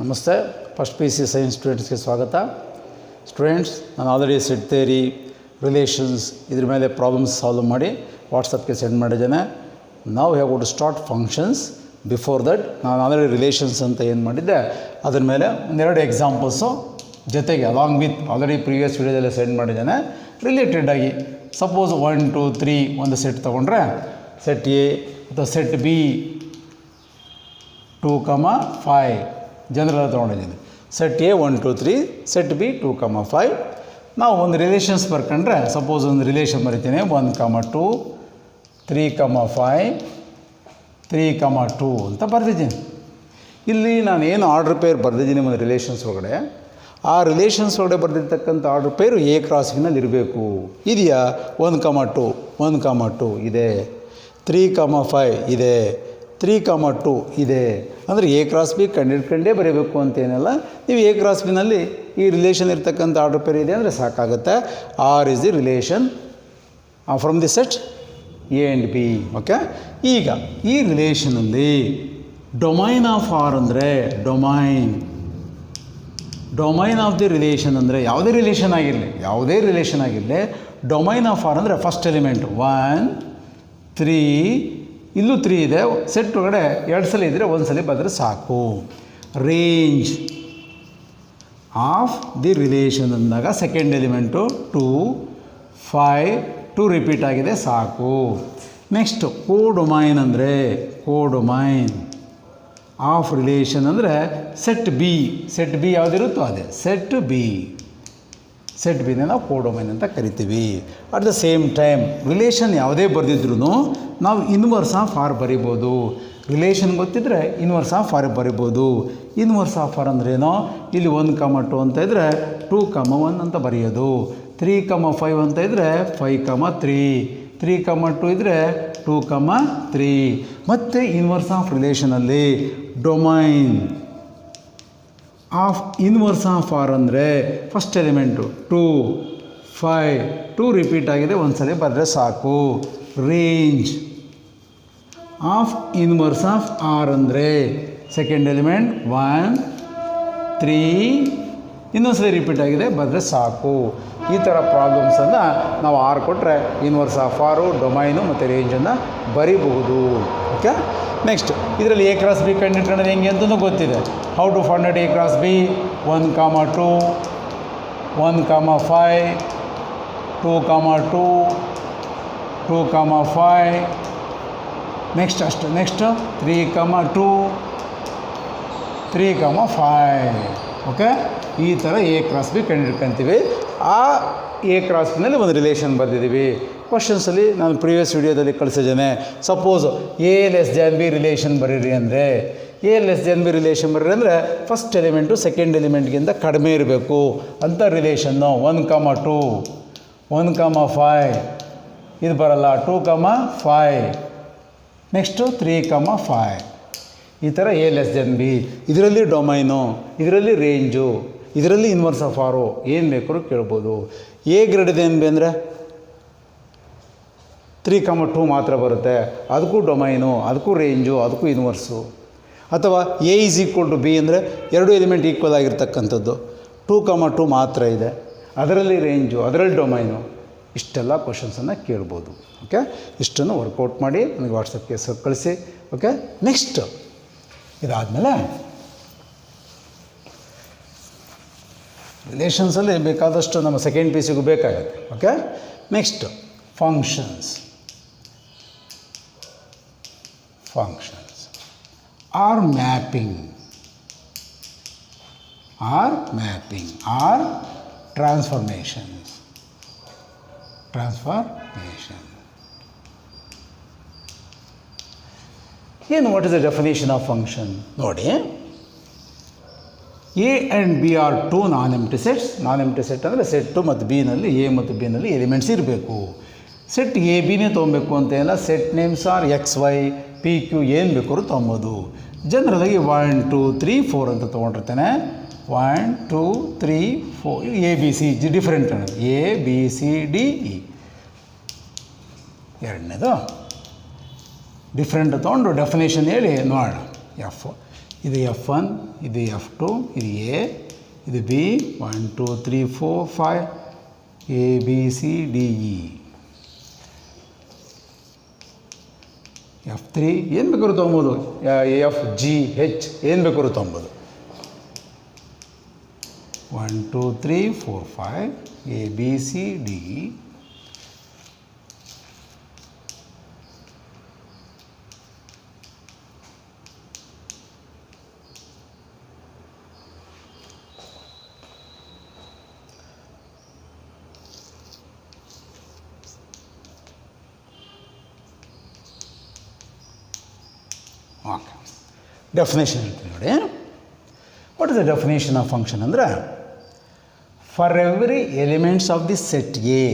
ನಮಸ್ತೆ. First PUC science ಸ್ಟೂಡೆಂಟ್ಸ್ಗೆ ಸ್ವಾಗತ. ಸ್ಟೂಡೆಂಟ್ಸ್, ನಾನು ಆಲ್ರೆಡಿ ಸೆಟ್ ಥಿಯರಿ, ರಿಲೇಷನ್ಸ್ ಇದ್ರ ಮೇಲೆ ಪ್ರಾಬ್ಲಮ್ಸ್ ಸಾಲ್ವ್ ಮಾಡಿ ವಾಟ್ಸಪ್ಗೆ ಸೆಂಡ್ ಮಾಡಿದ್ದೇನೆ. ನಾವು have to start functions. Before that ನಾನು ಆಲ್ರೆಡಿ ರಿಲೇಷನ್ಸ್ ಅಂತ ಏನು ಮಾಡಿದ್ದೆ ಅದ್ರ ಮೇಲೆ ಒಂದೆರಡು ಎಕ್ಸಾಂಪಲ್ಸು ಜೊತೆಗೆ ಅಲಾಂಗ್ ವಿತ್ ಆಲ್ರೆಡಿ ಪ್ರೀವಿಯಸ್ ವಿಡಿಯೋದಲ್ಲೇ ಸೆಂಡ್ ಮಾಡಿದ್ದೇನೆ. ರಿಲೇಟೆಡ್ ಆಗಿ ಸಪೋಸ್ 1 2 3 ಒಂದು ಸೆಟ್ ತೊಗೊಂಡ್ರೆ ಸೆಟ್ ಎ ಅಥವಾ ಸೆಟ್ ಬಿ 2, 5 ಜನರಲ್ ತೊಗೊಂಡಿದ್ದೀನಿ. Set A 1 2 3, set B 2, 5. ನಾವು ಒಂದು ರಿಲೇಷನ್ಸ್ ಬರ್ಕೊಂಡ್ರೆ ಸಪೋಸ್ ಒಂದು ರಿಲೇಷನ್ ಬರಿತೀನಿ 1, 2, 3, 5, 3, 2 ಅಂತ ಬರೆದಿದ್ದೀನಿ. ಇಲ್ಲಿ ನಾನು ಏನು ಆರ್ಡ್ರ್ ಪೇರ್ ಬರೆದಿದ್ದೀನಿ ಒಂದು ರಿಲೇಷನ್ಸ್ ಒಳಗಡೆ, ಆ ರಿಲೇಷನ್ಸ್ ಒಳಗಡೆ ಬರೆದಿರ್ತಕ್ಕಂಥ ಆರ್ಡ್ರ್ ಪೇರು ಎ ಕ್ರಾಸಿಂಗ್ನಲ್ಲಿ ಇರಬೇಕು. ಇದೆಯಾ? 1, 2, 1, 2 ಇದೆ, 3, 5 ಇದೆ, 3, 2 ಇದೆ. ಅಂದರೆ ಎ ಕ್ರಾಸ್ ಬಿ ಕಂಡಿಡ್ಕೊಂಡೇ ಬರೀಬೇಕು ಅಂತೇನಲ್ಲ. ನೀವು ಎ ಕ್ರಾಸ್ ಬಿನಲ್ಲಿ ಈ ರಿಲೇಷನ್ ಇರ್ತಕ್ಕಂಥ ಆರ್ಡರ್ ಪೇರ್ ಇದೆ ಅಂದರೆ ಸಾಕಾಗುತ್ತೆ. R is the relation from the set A and B. Okay, ಈಗ ಈ ರಿಲೇಷನಲ್ಲಿ ಡೊಮೈನ್ ಆಫ್ ಆರ್ ಅಂದರೆ ಡೊಮೈನ್ ಆಫ್ ದಿ ರಿಲೇಷನ್ ಅಂದರೆ ಯಾವುದೇ ರಿಲೇಷನ್ ಆಗಿರಲಿ ಡೊಮೈನ್ ಆಫ್ ಆರ್ ಅಂದರೆ ಫಸ್ಟ್ ಎಲಿಮೆಂಟ್ 1 3, ಇಲ್ಲೂ 3 ಇದೆ. ಸೆಟ್ ಒಳಗಡೆ 2 ಸಲ ಇದ್ದರೆ 1 ಸಲ ಬಂದರೆ ಸಾಕು. ರೇಂಜ್ ಆಫ್ ದಿ ರಿಲೇಷನ್ ಅಂದಾಗ ಸೆಕೆಂಡ್ ಎಲಿಮೆಂಟು 2, 5, 2 ರಿಪೀಟ್ ಆಗಿದೆ ಸಾಕು. ನೆಕ್ಸ್ಟ್ ಕೋಡೊಮೈನ್ ಅಂದರೆ ಕೋಡೊಮೈನ್ ಆಫ್ ರಿಲೇಷನ್ ಅಂದರೆ ಸೆಟ್ ಬಿ ಯಾವುದಿರುತ್ತೋ ಅದೇ ಸೆಟ್ ಬಿನೇ ನಾವು ಕೋಡೊಮೈನ್ ಅಂತ ಕರಿತೀವಿ. At the same time relation ಯಾವುದೇ ಬರೆದಿದ್ರು ನಾವು ಇನ್ವರ್ಸ್ ಆಫ್ ಆರ್ ಬರಿಬೋದು. ರಿಲೇಷನ್ ಗೊತ್ತಿದ್ದರೆ ಇನ್ವರ್ಸ್ ಆಫ್ ಆರ್ ಬರಿಬೋದು. ಇನ್ವರ್ಸ್ ಆಫ್ ಆರ್ ಅಂದ್ರೇನೋ, ಇಲ್ಲಿ 1, 2 ಅಂತ ಇದ್ದರೆ 2, 1 ಅಂತ ಬರೆಯೋದು. 3, 5 ಅಂತ ಇದ್ದರೆ 5, 3, 3, 2 ಇದ್ದರೆ 2, 3. ಮತ್ತು ಇನ್ವರ್ಸ್ ಆಫ್ ರಿಲೇಷನಲ್ಲಿ domain of inverse of R ಅಂದರೆ ಫಸ್ಟ್ ಎಲಿಮೆಂಟು 2, 5, 2 ರಿಪೀಟ್ ಆಗಿದೆ 1 ಸಲ ಬರೆದ್ರೆ ಸಾಕು. Range of inverse of R ಅಂದರೆ ಸೆಕೆಂಡ್ ಎಲಿಮೆಂಟ್ 1, 3 ಇನ್ನೊಂದು ಸಲ ರಿಪೀಟ್ ಆಗಿದೆ ಬರೆದ್ರೆ ಸಾಕು. ಈ ಥರ ಪ್ರಾಬ್ಲಮ್ಸನ್ನು ನಾವು ಆರ್ ಕೊಟ್ಟರೆ ಇನ್ವರ್ಸ್ ಆಫ್ ಆರು, ಡೊಮೈನು ಮತ್ತು ರೇಂಜನ್ನು ಬರೀಬಹುದು. ಓಕೆ, ನೆಕ್ಸ್ಟ್ ಇದರಲ್ಲಿ ಎ ಕ್ರಾಸ್ ಬಿ ಕಂಡಿಟ್ಕೊಳ್ಳೋದು ಹೆಂಗೆ ಅಂತಲೂ ಗೊತ್ತಿದೆ. How to find out A cross B? 1, 2, 1, 5, 2, 2, 5. Next 3, 2, 3, 5. Okay, ಈ ಥರ ಎ ಕ್ರಾಸ್ ಬಿ ಕಂಡಿಡ್ಕೊಂತೀವಿ. ಆ ಎ ಕ್ರಾಸ್ ಬಿನಲ್ಲಿ ಒಂದು ರಿಲೇಷನ್ ಬರೆದಿದ್ದೀವಿ. ಕ್ವಶನ್ಸಲ್ಲಿ ನಾನು ಪ್ರೀವಿಯಸ್ ವಿಡಿಯೋದಲ್ಲಿ ಕಳಿಸಿದ್ದೇನೆ. Suppose A less than B relation ಬರೀರಿ ಅಂದರೆ ಫಸ್ಟ್ ಎಲಿಮೆಂಟು ಸೆಕೆಂಡ್ ಎಲಿಮೆಂಟ್ಗಿಂತ ಕಡಿಮೆ ಇರಬೇಕು ಅಂತ ರಿಲೇಷನ್ನು. 1, 2, 1, 5 ಇದು ಬರಲ್ಲ. 2, 5 ನೆಕ್ಸ್ಟು 3, 5 ಈ ಥರ ಎ ಲೆಸ್ ದ್ಯಾನ್ ಬಿ. ಇದರಲ್ಲಿ ಡೊಮೈನು, ಇದರಲ್ಲಿ ರೇಂಜು, ಇದರಲ್ಲಿ ಇನ್ವರ್ಸ್ ಆಫ್ ಆರು, ಏನು ಬೇಕಾದ್ರೂ ಕೇಳ್ಬೋದು. ಎ ಗ್ರೇಟರ್ ದೆನ್ ಬಿ ಅಂದರೆ 3, 2 ಮಾತ್ರ ಬರುತ್ತೆ. ಅದಕ್ಕೂ ಡೊಮೈನು, ಅದಕ್ಕೂ ರೇಂಜು, ಅದಕ್ಕೂ ಇನ್ವರ್ಸು. ಅಥವಾ A is equal to B ಅಂದರೆ 2 ಎಲಿಮೆಂಟ್ ಈಕ್ವಲ್ ಆಗಿರ್ತಕ್ಕಂಥದ್ದು. 2, 2 ಮಾತ್ರ ಇದೆ, ಅದರಲ್ಲಿ ರೇಂಜು, ಅದರಲ್ಲಿ ಡೊಮೈನು. ಇಷ್ಟೆಲ್ಲ ಕ್ವಶನ್ಸನ್ನು ಕೇಳ್ಬೋದು. ಓಕೆ, ಇಷ್ಟನ್ನು ವರ್ಕೌಟ್ ಮಾಡಿ ನನಗೆ ವಾಟ್ಸಪ್ಗೆ ಕಳಿಸಿ. ಓಕೆ, ನೆಕ್ಸ್ಟ್ ಇದಾದಮೇಲೆ ರಿಲೇಷನ್ಸಲ್ಲಿ ಬೇಕಾದಷ್ಟು ನಮ್ಮ ಸೆಕೆಂಡ್ PUCಗೂ ಬೇಕಾಗುತ್ತೆ. Okay, next functions or mapping or transformation. ಏನು what is the definition of function ನೋಡಿ. A and B are 2 non empty sets. Non empty set ಅಂದರೆ ಸೆಟ್ಟು ಮತ್ತು ಬಿನಲ್ಲಿ ಎ ಮತ್ತು ಬಿನಲ್ಲಿ ಎಲಿಮೆಂಟ್ಸ್ ಇರಬೇಕು. ಸೆಟ್ ಎ ಬಿನೇ ತೊಗೊಬೇಕು ಅಂತೇನಿಲ್ಲ. Set names are XY PQ ಏನು ಬೇಕಾದ್ರೂ ತೊಗೊಬೋದು. ಜನರಲಾಗಿ 1 2 3 4 ಅಂತ ತೊಗೊಂಡಿರ್ತೇನೆ. 1 2 3 4 ABC ಡಿಫ್ರೆಂಟ್ ಅನ್ನೋದು ABCDE. ಎರಡನೇದು ಡಿಫ್ರೆಂಟ್ ತೊಗೊಂಡು ಡೆಫಿನೇಷನ್ ಹೇಳಿ ನೋಡೋಣ. ಇದು F1, ಇದು F2, ಇದು A, ಇದು B, 1 2 3 4 5 A B C D E. F3 ಏನು ಬೇಕಾದ್ರೂ ತೊಗೊಬೋದು, F G H ಏನು ಬೇಕಾದ್ರೂ ತೊಗೊಬೋದು. 1 2 3 4 5 A B C D E. Okay, definition ಹೇಳ್ತೀನಿ ನೋಡಿ. What is the definition of function ಅಂದರೆ, for every elements of the set A,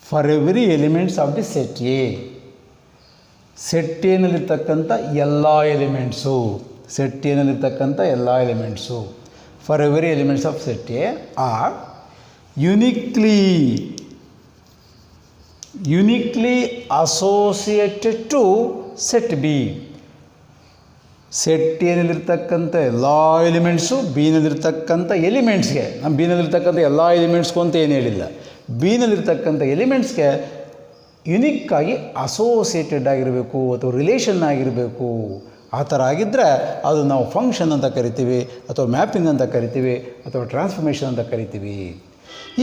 for every elements of the set A, set ಏನಲ್ಲಿರ್ತಕ್ಕಂಥ ಎಲ್ಲ elements, set ಏನಲ್ಲಿರ್ತಕ್ಕಂಥ ಎಲ್ಲ elements, for every elements of set A are uniquely associated to set B. Set ಏನಲ್ಲಿರ್ತಕ್ಕಂಥ ಎಲ್ಲ elements ಬಿನಲ್ಲಿರ್ತಕ್ಕಂಥ ಎಲಿಮೆಂಟ್ಸ್ಗೆ, ನಮ್ಮ ಬಿನಲ್ಲಿರ್ತಕ್ಕಂಥ ಎಲ್ಲ ಎಲಿಮೆಂಟ್ಸ್ಗೂ ಅಂತ ಏನು ಹೇಳಿಲ್ಲ, ಬಿನಲ್ಲಿರ್ತಕ್ಕಂಥ ಎಲಿಮೆಂಟ್ಸ್ಗೆ ಯುನಿಕ್ಕಾಗಿ ಅಸೋಸಿಯೇಟೆಡ್ ಆಗಿರಬೇಕು ಅಥವಾ ರಿಲೇಷನ್ ಆಗಿರಬೇಕು. ಆ ಥರ ಆಗಿದ್ದರೆ ಅದು ನಾವು ಫಂಕ್ಷನ್ ಅಂತ ಕರಿತೀವಿ, ಅಥವಾ ಮ್ಯಾಪಿಂಗ್ ಅಂತ ಕರಿತೀವಿ, ಅಥವಾ ಟ್ರಾನ್ಸ್ಫಾರ್ಮೇಷನ್ ಅಂತ ಕರಿತೀವಿ.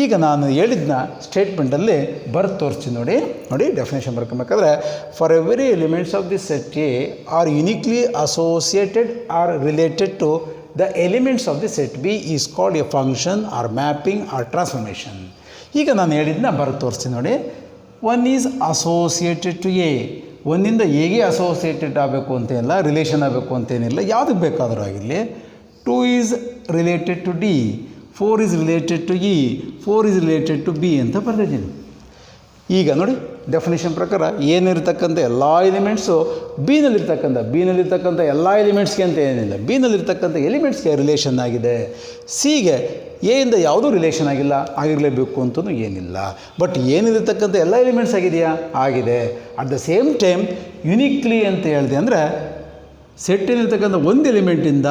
ಈಗ ನಾನು ಹೇಳಿದ್ನ ಸ್ಟೇಟ್ಮೆಂಟಲ್ಲಿ ಬರೆದು ತೋರಿಸ್ತೀನಿ ನೋಡಿ. ಡೆಫಿನೇಷನ್ ಬರ್ಕೊಬೇಕಾದ್ರೆ, for every elements of the set A are uniquely associated or related to the elements of the set B is called a function or mapping or transformation. ಈಗ ನಾನು ಹೇಳಿದ್ನ ಬರೆದು ತೋರಿಸ್ತೀನಿ ನೋಡಿ. One is associated to A, ಒಂದಿಂದ ಹೇಗೆ associated ಆಗಬೇಕು ಅಂತೇನಿಲ್ಲ, ರಿಲೇಷನ್ ಆಗಬೇಕು ಅಂತೇನಿಲ್ಲ, ಯಾವುದಕ್ಕೆ ಬೇಕಾದರೂ ಆಗಿರಲಿ. 2 is related to D, 4 is related to E, 4 is related to B ಅಂತ ಬರೆದಿದ್ದೀನಿ. ಈಗ ನೋಡಿ, ಡೆಫಿನೇಷನ್ ಪ್ರಕಾರ ಏನಿರ್ತಕ್ಕಂಥ ಎಲ್ಲ ಎಲಿಮೆಂಟ್ಸು ಬಿನಲ್ಲಿರ್ತಕ್ಕಂಥ ಎಲ್ಲ ಎಲಿಮೆಂಟ್ಸ್ಗೆ ಅಂತ ಏನಿಲ್ಲ, ಬಿನಲ್ಲಿರ್ತಕ್ಕಂಥ ಎಲಿಮೆಂಟ್ಸ್ಗೆ ರಿಲೇಷನ್ ಆಗಿದೆ. ಸಿಗೆ ಎಯಿಂದ ಯಾವುದೂ ರಿಲೇಷನ್ ಆಗಿರಲೇಬೇಕು ಅಂತಲೂ ಏನಿಲ್ಲ. ಬಟ್ ಏನಿರ್ತಕ್ಕಂಥ ಎಲ್ಲ ಎಲಿಮೆಂಟ್ಸ್ ಆಗಿದೆಯಾ? ಆಗಿದೆ. ಅಟ್ ದ ಸೇಮ್ ಟೈಮ್ ಯುನಿಕ್ಲಿ ಅಂತ ಹೇಳಿದೆ ಅಂದರೆ, ಸೆಟ್ಟಿನಲ್ಲಿರ್ತಕ್ಕಂಥ ಒಂದು ಎಲಿಮೆಂಟಿಂದ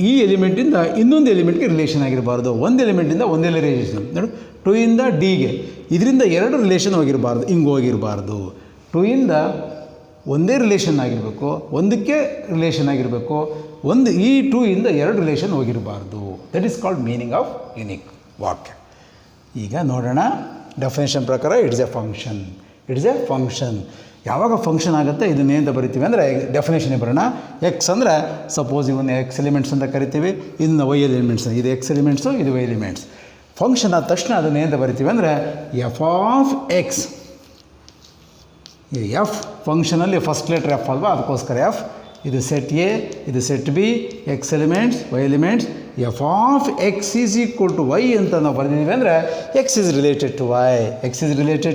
ಈ ಎಲಿಮೆಂಟಿಂದ ಇನ್ನೊಂದು ಎಲಿಮೆಂಟ್ಗೆ ರಿಲೇಷನ್ ಆಗಿರಬಾರ್ದು. ಒಂದು ಎಲಿಮೆಂಟಿಂದ ಒಂದೇ ರಿಲೇಷನ್ ನೋಡಿ, 2 ಇಂದ ಡಿಗೆ ಇದರಿಂದ 2 ರಿಲೇಷನ್ ಹೋಗಿರಬಾರ್ದು, ಹಿಂಗೆ ಹೋಗಿರಬಾರ್ದು. 2 ಇಂದ ಒಂದೇ ರಿಲೇಷನ್ ಆಗಿರಬೇಕು, ಒಂದಕ್ಕೆ ರಿಲೇಷನ್ ಆಗಿರಬೇಕು, ಈ 2 ಇಂದ 2 ರಿಲೇಷನ್ ಹೋಗಿರಬಾರ್ದು. That is called meaning of unique ವಾಕ್ಯ. ಈಗ ನೋಡೋಣ ಡೆಫಿನೇಷನ್ ಪ್ರಕಾರ ಇಟ್ಸ್ ಎ ಫಂಕ್ಷನ್. ಯಾವಾಗ ಫಂಕ್ಷನ್ ಆಗುತ್ತೆ ಇದನ್ನೇಂತ ಬರಿತೀವಿ ಅಂದರೆ, ಡೆಫಿನೇಷನ್ಗೆ ಬರೋಣ. ಎಕ್ಸ್ ಅಂದರೆ ಸಪೋಸ್ ಇವನ್ನ ಎಕ್ಸ್ ಎಲಿಮೆಂಟ್ಸ್ ಅಂತ ಕರಿತೀವಿ, ಇದನ್ನ ವೈ ಎಲಿಮೆಂಟ್ಸ್, ಇದು ಎಕ್ಸ್ ಎಲಿಮೆಂಟ್ಸು, ಇದು ವೈ ಎಲಿಮೆಂಟ್ಸ್. ಫಂಕ್ಷನ್ ಆದ ತಕ್ಷಣ ಅದನ್ನೇಂತ ಬರಿತೀವಿ ಅಂದರೆ ಎಫ್ ಆಫ್ ಎಕ್ಸ್. ಎಫ್ ಫಂಕ್ಷನಲ್ಲಿ ಫಸ್ಟ್ ಲೆಟರ್ ಎಫ್ ಅಲ್ವಾ, ಅದಕ್ಕೋಸ್ಕರ ಎಫ್. ಇದು ಸೆಟ್ ಎ, ಇದು set B, X elements, Y elements. F of X is equal to Y ಅಂತ ನಾವು ಬರೆದಿದ್ದೀವಿ ಅಂದರೆ X is related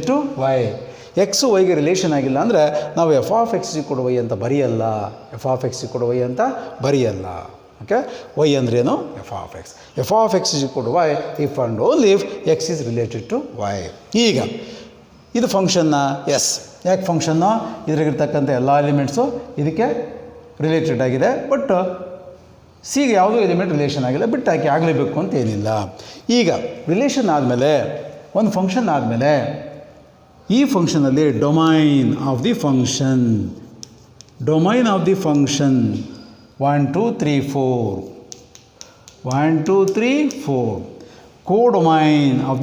to Y. X ವೈಗೆ ರಿಲೇಷನ್ ಆಗಿಲ್ಲ ಅಂದರೆ ನಾವು F of X equal to Y ಅಂತ ಬರೆಯಲ್ಲ. ಓಕೆ, ವೈ ಅಂದ್ರೇನು? F of X equal to Y if and only if X is related to Y. ಈಗ ಇದು ಫಂಕ್ಷನ್ನ ಎಸ್. ಯಾಕೆ ಫಂಕ್ಷನ್ನು? ಇದ್ರಾಗಿರ್ತಕ್ಕಂಥ ಎಲ್ಲ ಎಲಿಮೆಂಟ್ಸು ಇದಕ್ಕೆ ರಿಲೇಟೆಡ್ ಆಗಿದೆ. ಬಟ್ ಸಿಗೆ ಯಾವುದೂ ಎಲಿಮೆಂಟ್ ರಿಲೇಷನ್ ಆಗಿಲ್ಲ, ಬಿಟ್ಟು ಹಾಕಿ ಆಗಲೇಬೇಕು ಅಂತ ಏನಿಲ್ಲ. ಈಗ ರಿಲೇಷನ್ ಆದಮೇಲೆ, ಒಂದು ಫಂಕ್ಷನ್ ಆದಮೇಲೆ, ಈ ಫಂಕ್ಷನಲ್ಲಿ domain of the function 1 2 3 4 1 2 3 4 codomain of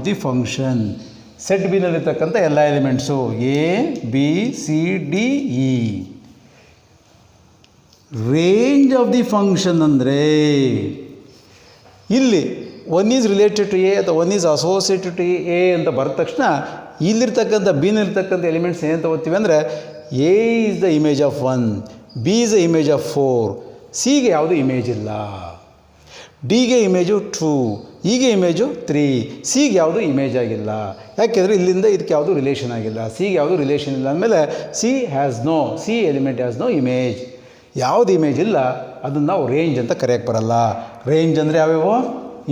the function set ಬಿನಲ್ಲಿರ್ತಕ್ಕಂಥ ಎಲ್ಲ elements A B C D E. Range of the function ಅಂದರೆ ಇಲ್ಲಿ 1 ಈಸ್ ರಿಲೇಟೆಡ್ ಟು ಎ ಅಥವಾ 1 ಈಸ್ ಅಸೋಸಿಯೇಟೆಡ್ ಟು ಎ ಅಂತ ಬರೆದ ತಕ್ಷಣ ಇಲ್ಲಿರ್ತಕ್ಕಂಥ ಬಿನಲ್ಲಿರ್ತಕ್ಕಂಥ ಎಲಿಮೆಂಟ್ಸ್ ಏನಂತ ಓದ್ತೀವಿ ಅಂದರೆ, A is the image of 1, B is the image of 4, ಸಿಗೆ ಯಾವುದೂ ಇಮೇಜ್ ಇಲ್ಲ, ಡಿಗೆ ಇಮೇಜು 2, ಇಗೆ ಇಮೇಜು 3, ಸಿಗೆ ಯಾವುದೂ ಇಮೇಜ್ ಆಗಿಲ್ಲ. ಯಾಕೆಂದರೆ ಇಲ್ಲಿಂದ ಇದಕ್ಕೆ ಯಾವುದೂ ರಿಲೇಷನ್ ಆಗಿಲ್ಲ, ಸಿಗೆ ಯಾವುದೂ ರಿಲೇಷನ್ ಇಲ್ಲ ಅಂದಮೇಲೆ C element has no image. ಯಾವುದು ಇಮೇಜ್ ಇಲ್ಲ ಅದನ್ನು ನಾವು ರೇಂಜ್ ಅಂತ ಕರೆಯೋಕ್ಕೆ ಬರಲ್ಲ. ರೇಂಜ್ ಅಂದರೆ ಯಾವ್ಯಾವು?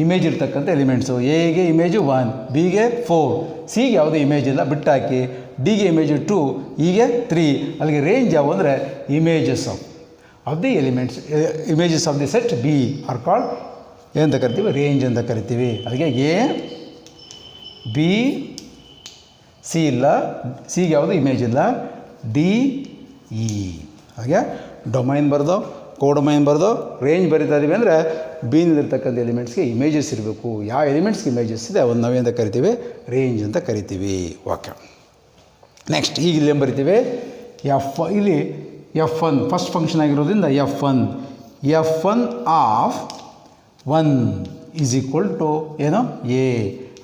ಇಮೇಜ್ ಇರ್ತಕ್ಕಂಥ ಎಲಿಮೆಂಟ್ಸು. ಎಗೆ ಇಮೇಜು 1, ಬಿಗೆ 4, ಸಿಗೆ ಯಾವುದೇ ಇಮೇಜ್ ಇಲ್ಲ, ಬಿಟ್ಟಾಕಿ ಡಿಗೆ ಇಮೇಜ್ 2, ಹೀಗೆ 3. ಅಲ್ಲಿಗೆ ರೇಂಜ್ ಯಾವ ಅಂದರೆ images of the elements, images of the set B are called ಏನಂತ ಕರಿತೀವಿ, ರೇಂಜ್ ಅಂತ ಕರಿತೀವಿ. ಅದಕ್ಕೆ ಎ ಬಿ ಸಿ ಇಲ್ಲ, ಸಿಗೆ ಯಾವುದು ಇಮೇಜ್ ಇಲ್ಲ, ಡಿ ಇ. ಹಾಗೆ ಡೊಮೈನ್ ಬರೆದು ಕೋಡೊಮೈನ್ ಬರೆದು ರೇಂಜ್ ಬರಿತಾ ಇದ್ದೀವಿ ಅಂದರೆ ಬಿನಲ್ಲಿರ್ತಕ್ಕಂಥ ಎಲಿಮೆಂಟ್ಸ್ಗೆ ಇಮೇಜಸ್ ಇರಬೇಕು. ಯಾವ ಎಲಿಮೆಂಟ್ಸ್ಗೆ ಇಮೇಜಸ್ ಇದೆ ಅವನ್ನ ನಾವೇಂತ ಕರಿತೀವಿ, ರೇಂಜ್ ಅಂತ ಕರಿತೀವಿ. ಓಕೆ, ನೆಕ್ಸ್ಟ್ ಈಗ ಇಲ್ಲೇನು ಬರಿತೀವಿ, ಇಲ್ಲಿ F1 ಫಸ್ಟ್ ಫಂಕ್ಷನ್ ಆಗಿರೋದ್ರಿಂದ F1 of 1 is equal to ಏನು ಎ.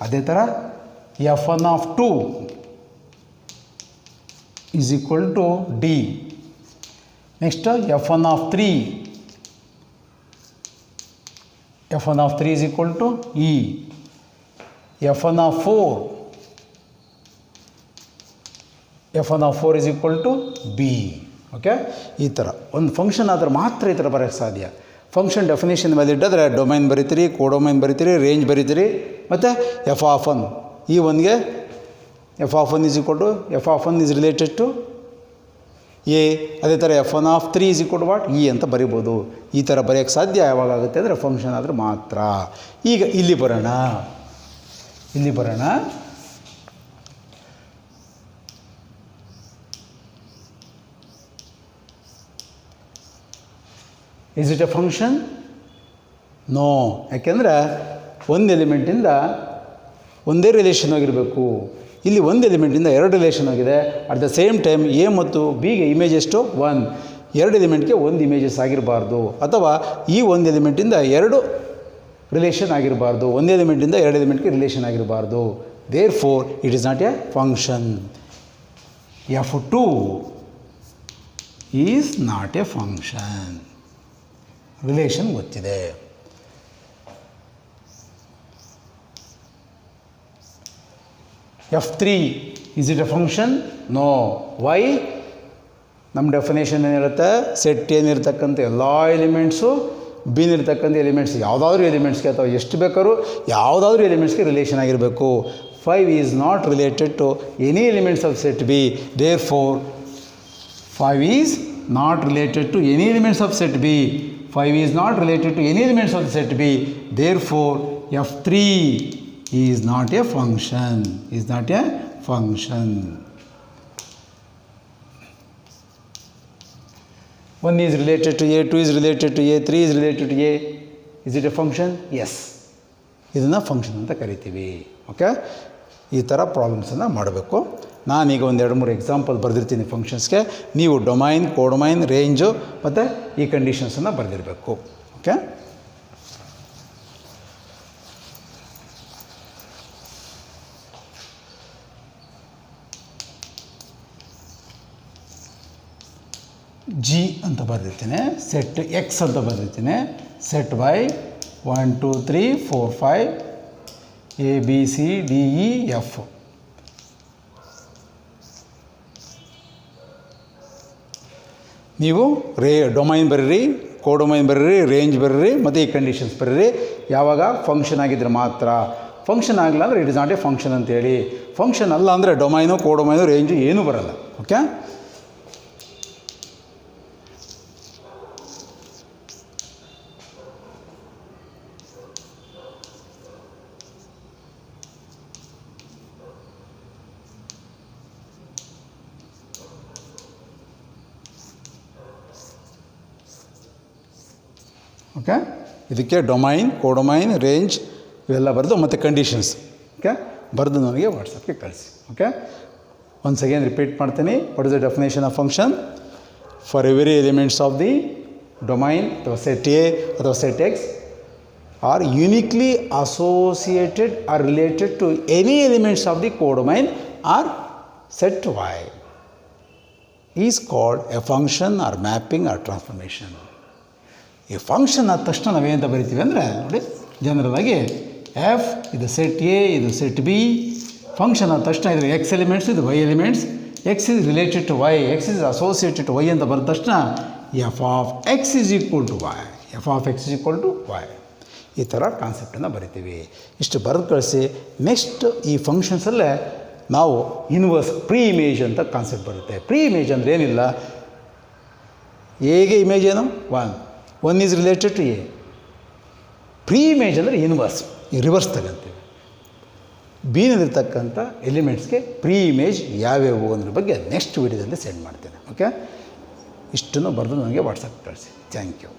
ಅದೇ ಥರ F1 of 2 is equal to D. Next F1 of 3 is equal to E. F1 of 4 is equal to B. Okay, ಈ ಥರ ಒಂದು ಫಂಕ್ಷನ್ ಆದರೆ ಮಾತ್ರ ಈ ಥರ ಬರೋಕ್ಕೆ ಸಾಧ್ಯ. ಫಂಕ್ಷನ್ ಡೆಫಿನೇಷನ್ ಮೇಲೆ ಇಟ್ಟಿದ್ರೆ ಡೊಮೈನ್ ಬರಿತೀರಿ, ಕೋಡೊಮೈನ್ ಬರಿತೀರಿ, ರೇಂಜ್ ಬರಿತೀರಿ, ಮತ್ತು F1 ಈ ಒನ್ಗೆ F1 is equal to F1 is related to A. ಅದೇ ಥರ F1 of 3 is equal to what E ಅಂತ ಬರಿಬೋದು. ಈ ಥರ ಬರೆಯೋಕ್ಕೆ ಸಾಧ್ಯ ಯಾವಾಗುತ್ತೆ ಅಂದರೆ ಫಂಕ್ಷನ್ ಆದರೆ ಮಾತ್ರ. ಈಗ ಇಲ್ಲಿ ಬರೋಣ. Is it a function? No. ಯಾಕೆಂದರೆ ಒಂದು ಎಲಿಮೆಂಟಿಂದ ಒಂದೇ ರಿಲೇಷನ್ ಆಗಿರಬೇಕು. ಇಲ್ಲಿ ಒಂದು ಎಲಿಮೆಂಟಿಂದ 2 ರಿಲೇಷನ್ ಆಗಿದೆ. At the same time A ಮತ್ತು ಬಿಗೆ ಇಮೇಜ್ ಎಷ್ಟು 1, 2 ಎಲಿಮೆಂಟ್ಗೆ 1 ಇಮೇಜಸ್ ಆಗಿರಬಾರ್ದು. ಅಥವಾ ಈ ಒಂದು ಎಲಿಮೆಂಟಿಂದ 2 ರಿಲೇಷನ್ ಆಗಿರಬಾರ್ದು, ಒಂದು ಎಲಿಮೆಂಟಿಂದ 2 ಎಲಿಮೆಂಟ್ಗೆ ರಿಲೇಷನ್ ಆಗಿರಬಾರ್ದು. Therefore it is not a function. F2 is not a function. Relation ಗೊತ್ತಿದೆ. F3 is it a function? No. Why? ನಮ್ಮ ಡೆಫಿನೇಷನ್ ಏನಿರುತ್ತೆ, ಸೆಟ್ ಏನಿರ್ತಕ್ಕಂಥ ಎಲ್ಲ ಎಲಿಮೆಂಟ್ಸು ಬಿನಿರ್ತಕ್ಕಂಥ ಎಲಿಮೆಂಟ್ಸ್ ಯಾವುದಾದ್ರೂ ಎಲಿಮೆಂಟ್ಸ್ಗೆ ಅಥವಾ ಎಷ್ಟು ಬೇಕಾದ್ರೂ ಯಾವುದಾದ್ರೂ ಎಲಿಮೆಂಟ್ಸ್ಗೆ ರಿಲೇಷನ್ ಆಗಿರಬೇಕು. 5 is not related to any elements of set B. Therefore 5 is not related to any elements of set B. 5 is not related to any elements of the set B. Therefore, F3 is not a function. One is related to A, 2 is related to A, 3 is related to A. Is it a function? Yes. ಇದನ್ನು function ಅಂತ ಕರಿತೀವಿ. Okay, ಈ ಥರ ಪ್ರಾಬ್ಲಮ್ಸನ್ನು ಮಾಡಬೇಕು. ನಾನೀಗ ಒಂದು 2-3 example ಬರೆದಿರ್ತೀನಿ ಫಂಕ್ಷನ್ಸ್ಗೆ. ನೀವು domain, ಕೋಡೊಮೈನ್, range ಮತ್ತು ಈ ಕಂಡೀಷನ್ಸನ್ನು ಬರೆದಿರಬೇಕು. ಓಕೆ, ಜಿ ಅಂತ ಬರೆದಿರ್ತೀನಿ, ಸೆಟ್ ಎಕ್ಸ್ ಅಂತ ಬರೆದಿರ್ತೀನಿ. Set Y 1 2 3 4 5 A B C D E F. ನೀವು ಡೊಮೈನ್ ಬರೀರಿ, ಕೋಡೊಮೈನ್ ಬರೀರಿ, ರೇಂಜ್ ಬರೀರಿ, ಮತ್ತು ಈ ಕಂಡೀಷನ್ಸ್ ಬರೀರಿ. ಯಾವಾಗ ಫಂಕ್ಷನ್ ಆಗಿದ್ದರೆ ಮಾತ್ರ. ಫಂಕ್ಷನ್ ಆಗಲ್ಲ ಅಂದರೆ it is not a function ಅಂತೇಳಿ. ಫಂಕ್ಷನ್ ಅಲ್ಲ ಅಂದರೆ ಡೊಮೈನು, ಕೋಡೊಮೈನು, ರೇಂಜು ಏನೂ ಬರಲ್ಲ. ಓಕೆ, ಓಕೆ, ಇದಕ್ಕೆ ಡೊಮೈನ್, ಕೋಡೊಮೈನ್, ರೇಂಜ್ ಇವೆಲ್ಲ ಬರೆದು ಮತ್ತು ಕಂಡೀಷನ್ಸ್ ಓಕೆ ಬರೆದು ನನಗೆ ವಾಟ್ಸಪ್ಗೆ ಕಳಿಸಿ. ಓಕೆ, ಒನ್ಸ್ ಅಗೇನ್ ರಿಪೀಟ್ ಮಾಡ್ತೀನಿ. What is the definition of function? For every elements of the domain ಅಥವಾ ಸೆಟ್ ಎ ಅಥವಾ set X are uniquely associated or related to any elements of the codomain or set Y is called a function or mapping or transformation. ಈ function ಆದ ತಕ್ಷಣ ನಾವೇಂತ ಬರಿತೀವಿ ಅಂದರೆ ನೋಡಿ, general ಆಗಿ F ಇದು ಸೆಟ್ ಎ, ಇದು ಸೆಟ್ ಬಿ. ಫಂಕ್ಷನ್ ಆದ ತಕ್ಷಣ ಇದು ಎಕ್ಸ್ ಎಲಿಮೆಂಟ್ಸ್, ಇದು Y elements. X is related to Y, X is associated to Y ಅಂತ ಬರೆದ ತಕ್ಷಣ F of X is equal to Y, F of X is equal to Y. ಈ ಥರ ಕಾನ್ಸೆಪ್ಟನ್ನು ಬರಿತೀವಿ. ಇಷ್ಟು ಬರೆದು ಕಳಿಸಿ. ನೆಕ್ಸ್ಟ್ ಈ ಫಂಕ್ಷನ್ಸಲ್ಲೇ ನಾವು ಇನ್ವರ್ಸ್ ಪ್ರೀ ಇಮೇಜ್ ಅಂತ ಕಾನ್ಸೆಪ್ಟ್ ಬರುತ್ತೆ. ಪ್ರೀ ಇಮೇಜ್ ಅಂದರೆ ಏನಿಲ್ಲ, ಎಗೆ ಇಮೇಜ್ ಏನು 1 is related to A. Pre image ಅಂದರೆ ಇನ್ವರ್ಸ್, ಈ ರಿವರ್ಸ್ ತಗೊಂತೀವಿ. ಬಿನಲ್ಲಿರ್ತಕ್ಕಂಥ ಎಲಿಮೆಂಟ್ಸ್ಗೆ ಪ್ರೀ ಇಮೇಜ್ ಯಾವ್ಯಾವು ಅನ್ನೋದ್ರ ಬಗ್ಗೆ ನೆಕ್ಸ್ಟ್ ವೀಡಿಯೋದಲ್ಲಿ ಸೆಂಡ್ ಮಾಡ್ತೇನೆ. ಓಕೆ, ಇಷ್ಟನ್ನು ಬರೆದು ನನಗೆ ವಾಟ್ಸಪ್ ಕಳಿಸಿ. Thank you.